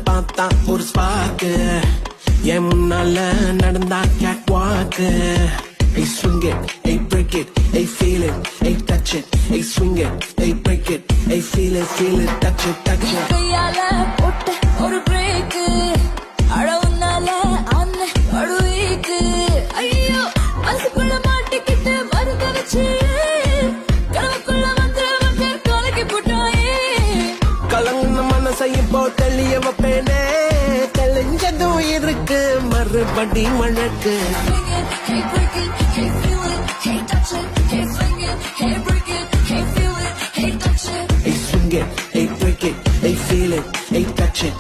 பார்த்தா ஒரு ஸ்பார்க்கு என் முன்னால நடந்தா கேட் வாக்கு. Hey swing it, hey break it, hey feel it, hey touch it, hey swing it, hey break it, hey feel it, touch it, touch it. கையால போட்ட ஒரு break அழவுனால அன்ன அழுவீக்கு. ஐயோ மனசுக்குள்ள மாட்டிக்கிட்டு மருந்து வச்சு கனவுக்குள்ள மந்திரம் பேர் கலக்கி போட்டாயே. கலங்குன மனசையும் போ தெளிய வைப்பேனே, தெளிஞ்சதும் இருக்கு மறுபடி மழக்கு. Hey break it, hey feel it, hey touch it, hey swing it, hey break it, hey feel it, hey touch it. Hey swing it, hey break it, hey feel it, hey touch it.